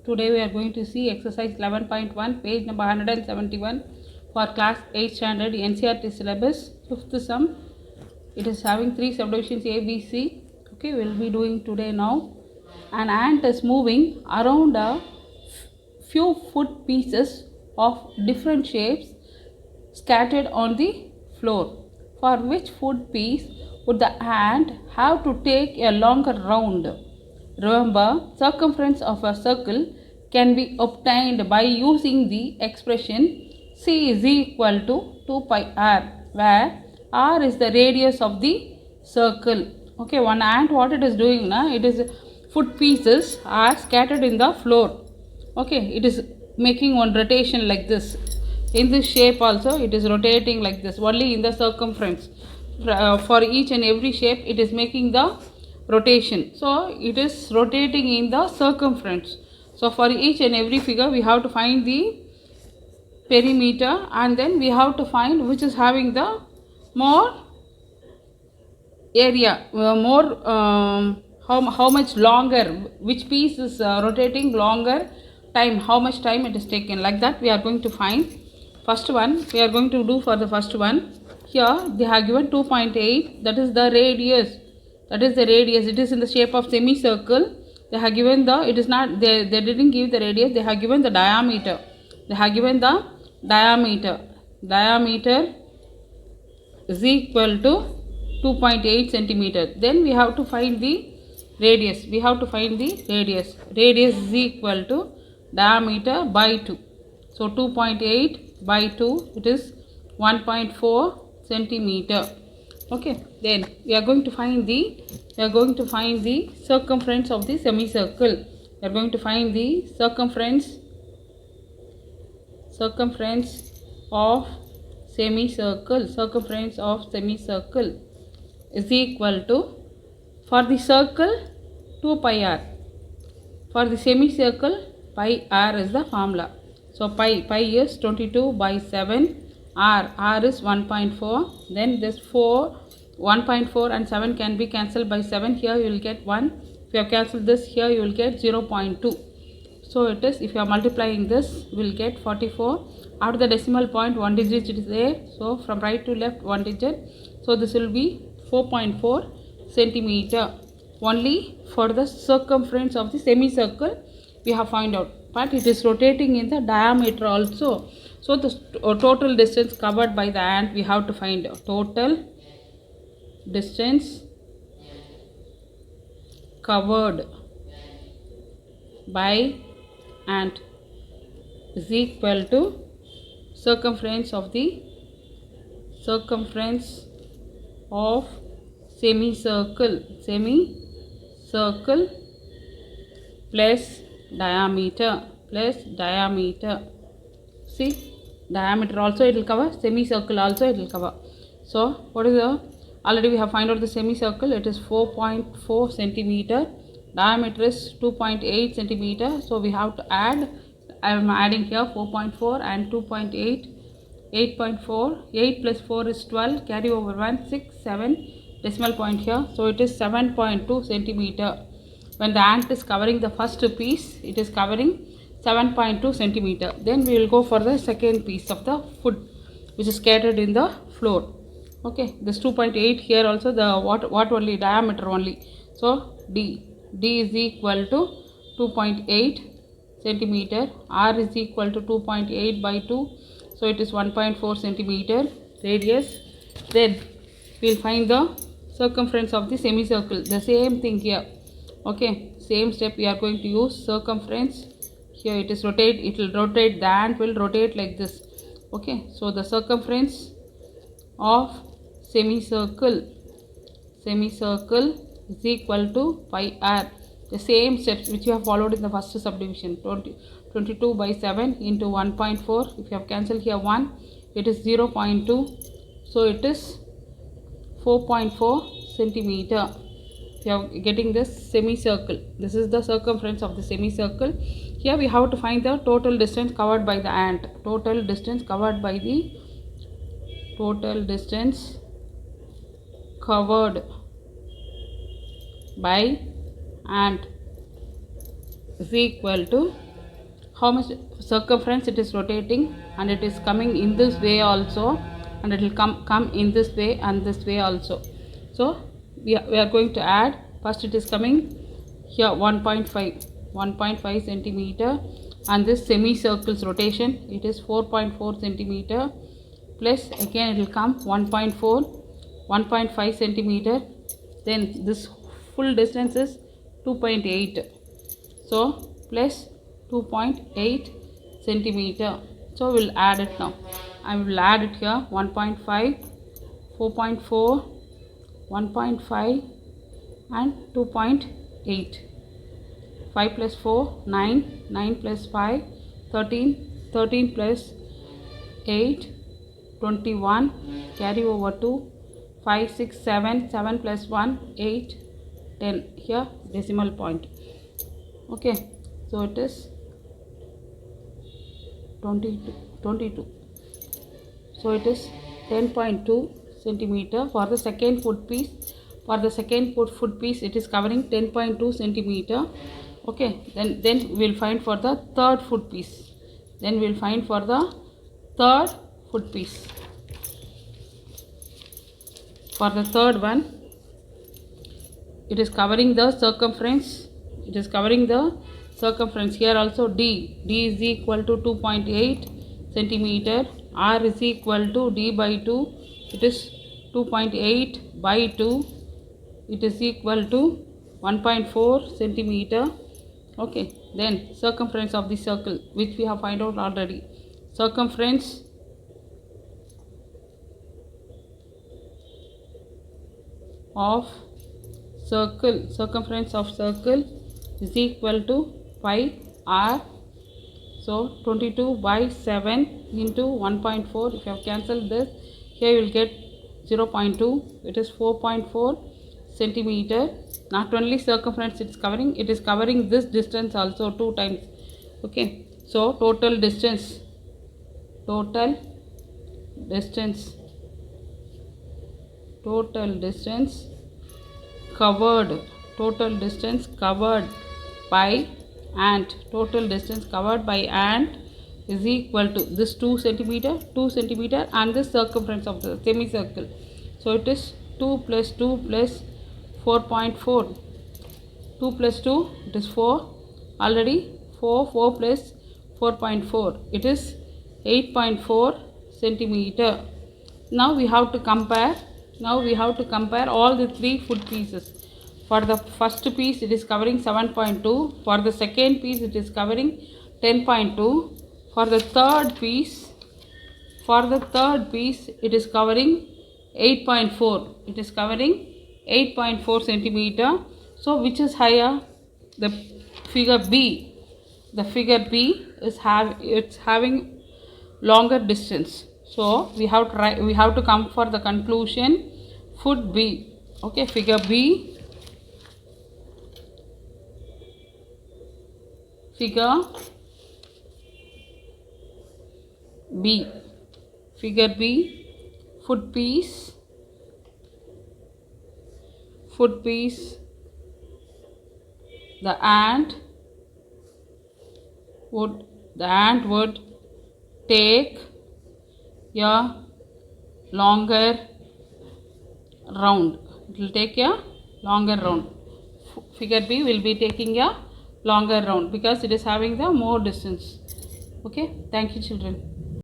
Today we are going to see exercise 11.1, page number 171 for class 8 standard NCERT syllabus, 5th sum. It is having 3 subdivisions A, B, C. Okay, we will be doing today now. An ant is moving around a few foot pieces of different shapes scattered on the floor. For which foot piece would the ant have to take a longer round? Remember, circumference of a circle can be obtained by using the expression C is equal to 2 pi r, where r is the radius of the circle. Okay, one ant, what it is doing now, it is foot pieces are scattered in the floor. Okay, it is making one rotation like this. In this shape also it is rotating like this, only in the circumference. For each and every shape it is making the rotation, so it is rotating in the circumference. So for each and every figure we have to find the perimeter, and then we have to find which is having the more area, how much longer, which piece is rotating longer time, how much time it is taken, like that we are going to find. First one we are going to do for the first one. Here they have given 2.8, that is the radius, it is in the shape of semicircle. They have given the, it is not, they didn't give the radius, they have given the diameter. Diameter is equal to 2.8 centimeter. Then we have to find the radius. Radius is equal to diameter by 2. So 2.8 by 2, it is 1.4 centimeter. Okay, then we are going to find the circumference of the semicircle. We are going to find the circumference of semicircle. Is equal to, for the circle 2 pi r, for the semicircle pi r is the formula. So pi is 22 by 7, r is 1.4, then this 1.4 and 7 can be cancelled by 7, here you will get 1. If you have cancelled this, here you will get 0.2. so it is, if you are multiplying this, we will get 44. After the decimal point, 1 digit is there, so from right to left 1 digit, so this will be 4.4 centimeter. Only for the circumference of the semicircle we have found out, but it is rotating in the diameter also. So the total distance covered by the ant we have to find. Total distance covered by ant is equal to circumference of semicircle plus diameter. See, diameter also it will cover, semicircle also it will cover. So what is the, already we have found out the semicircle, it is 4.4 centimeter, diameter is 2.8 centimeter, so we have to add, I am adding here 4.4 and 2.8, 8.4, 8 plus 4 is 12, carry over 1, 6, 7, decimal point here, so it is 7.2 centimeter. When the ant is covering the first piece, it is covering 7.2 centimeter. Then we will go for the second piece of the foot which is scattered in the floor. Okay, this 2.8 here also, the what only, diameter only. So d is equal to 2.8 centimeter, r is equal to 2.8 by 2, so it is 1.4 centimeter radius. Then we will find the circumference of the semicircle, the same thing here. Okay, same step we are going to use. Circumference, here it is rotate, it will rotate, the ant will rotate like this. Okay, so the circumference of semicircle is equal to pi r. The same steps which you have followed in the first subdivision. 22 by 7 into 1.4, if you have cancelled here 1, it is 0.2, so it is 4.4 centimeter. You are getting this semicircle, this is the circumference of the semicircle. Here we have to find the total distance covered by the ant. Total distance covered by ant is equal to how much circumference it is rotating, and it is coming in this way also, and it will come in this way and this way also. So we are going to add. First it is coming here 1.5 centimeter, and this semicircle's rotation, it is 4.4 centimeter, plus again it will come 1.5 centimeter, then this full distance is 2.8, so plus 2.8 centimeter. So we'll add it now. I will add it here 1.5, 4.4, 1.5 and 2.8. 5 plus 4, 9, 9 plus 5, 13, 13 plus 8, 21, carry over 2, 5, 6, 7, 7 plus 1, 8, 10, here decimal point. Okay, so it is 22. So it is 10.2 centimeter for the second foot piece. For the second foot piece, it is covering 10.2 centimeter. Okay, then we'll find for the third foot piece. Then we'll find for the third foot piece. For the third one, it is covering the circumference. It is covering the circumference. Here also D is equal to 2.8 centimeter. R is equal to D by 2. It is 2.8 by 2. It is equal to 1.4 centimeter. Okay, then circumference of the circle, which we have find out already. Circumference of circle is equal to 5r. So 22 by 7 into 1.4. If you have cancelled this, here you will get 0.2. It is 4.4 centimeter. Not only circumference it is covering this distance also 2 times. Okay, so total distance covered by ant, is equal to this 2 centimeter and this circumference of the semicircle. So it is 2 plus 2 plus 4.4. 2 plus 2, it is 4 already. 4 plus 4.4, it is 8.4 centimeter. Now we have to compare all the 3 foot pieces. For the first piece it is covering 7.2. For the second piece it is covering 10.2. For the third piece it is covering 8.4. It is covering 8.4 centimeter. So which is higher? The figure B. The figure B is having longer distance. So we have to come for the conclusion foot B. Okay, figure B. Figure B. Foot piece. The ant would take a longer round. It will take a longer round. Figure B will be taking a longer round because it is having the more distance. Okay, thank you children.